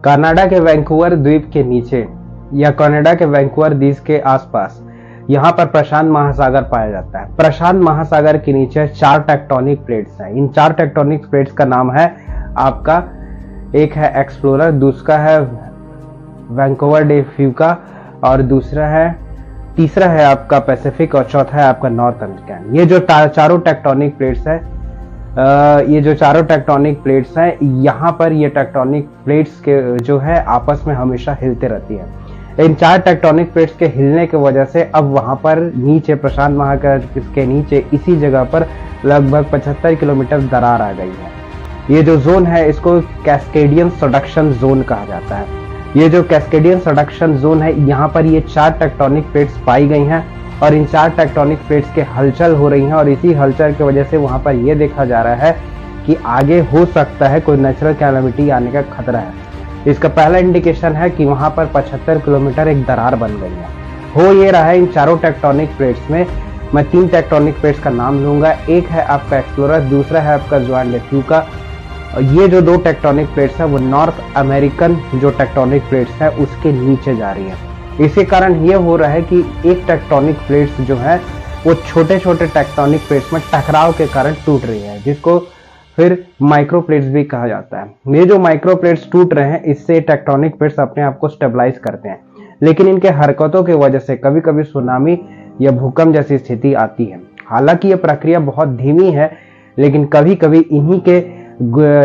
Canada के Vancouver द्वीप के नीचे या कनाडा के वैंकूवर द्वीप के आसपास यहाँ पर प्रशांत महासागर पाया जाता है। प्रशांत महासागर के नीचे 4 टेक्टोनिक प्लेट्स हैं। इन 4 टेक्टोनिक प्लेट्स का नाम है आपका, एक है एक्सप्लोरर, दूसरा है वैंकूवर डे फ्यूका और तीसरा है आपका पैसिफिक और चौथा है आपका नॉर्थ अमेरिकन। ये जो चारों टेक्टोनिक प्लेट्स है, यहाँ पर ये टेक्टोनिक प्लेट्स के जो है आपस में हमेशा हिलते रहती है। इन 4 टेक्टोनिक प्लेट्स के हिलने की वजह से अब वहां पर नीचे प्रशांत महासागर के नीचे इसी जगह पर लगभग 75 किलोमीटर दरार आ गई है। ये जो जोन है इसको कैस्केडियन सडक्शन जोन कहा जाता है। ये जो कैस्केडियन सडक्शन जोन है, यहाँ पर ये 4 टेक्टोनिक प्लेट्स पाई गई हैं और इन 4 टेक्टोनिक प्लेट्स के हलचल हो रही हैं और इसी हलचल की वजह से वहां पर यह देखा जा रहा है कि आगे हो सकता है कोई नेचुरल कैलामिटी आने का खतरा है। इसका पहला इंडिकेशन है कि वहां पर 75 किलोमीटर एक दरार बन गई है। हो ये रहा है इन चारों टेक्टोनिक प्लेट्स में। मैं 3 टेक्टोनिक प्लेट्स का नाम लूंगा। एक है आपका एक्सप्लोरर, दूसरा है आपका जुआन डे फ्यूका। ये जो 2 टेक्टोनिक प्लेट्स है वो नॉर्थ अमेरिकन जो टेक्टोनिक प्लेट्स है उसके नीचे जा रही है। इसी कारण ये हो रहा है कि एक टेक्टोनिक प्लेट्स जो है वो छोटे छोटे टेक्टोनिक प्लेट्स में टकराव के कारण टूट रही है, जिसको फिर माइक्रो प्लेट्स भी कहा जाता है। ये जो माइक्रो प्लेट्स टूट रहे हैं इससे टेक्टोनिक प्लेट्स अपने आप को स्टेबलाइज करते हैं, लेकिन इनके हरकतों की वजह से कभी कभी सुनामी या भूकंप जैसी स्थिति आती है। हालांकि यह प्रक्रिया बहुत धीमी है, लेकिन कभी कभी इन्हीं के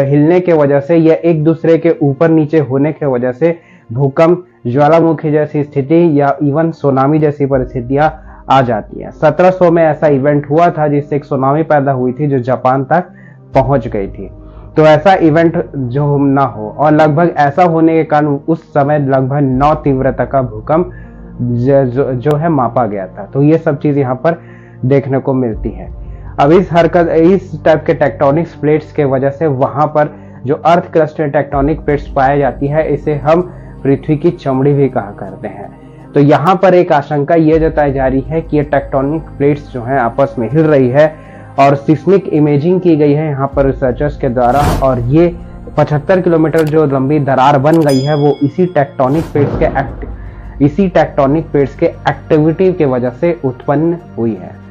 हिलने के वजह से या एक दूसरे के ऊपर नीचे होने के वजह से भूकंप, ज्वालामुखी जैसी स्थिति या इवन सुनामी जैसी परिस्थितियां आ जाती हैं। 1700 में ऐसा इवेंट हुआ था जिससे एक सुनामी पैदा हुई थी जो जापान तक पहुंच गई थी। तो ऐसा इवेंट जो ना हो, और लगभग ऐसा होने के कारण उस समय लगभग 9 तीव्रता का भूकंप जो है मापा गया था। तो ये सब चीज यहाँ पर देखने को मिलती है। अब इस टाइप के टेक्टोनिक प्लेट्स के वजह से वहां पर जो अर्थ क्रस्ट में टेक्टोनिक प्लेट्स पाई जाती है, इसे हम पृथ्वी की चमड़ी भी कहा करते हैं। तो यहाँ पर एक आशंका ये जताई जा रही है कि ये टेक्टोनिक प्लेट्स जो है आपस में हिल रही है और सिस्मिक इमेजिंग की गई है यहाँ पर रिसर्चर्स के द्वारा, और ये 75 किलोमीटर जो लंबी दरार बन गई है वो इसी टेक्टोनिक प्लेट्स के एक्टिविटी की वजह से उत्पन्न हुई है।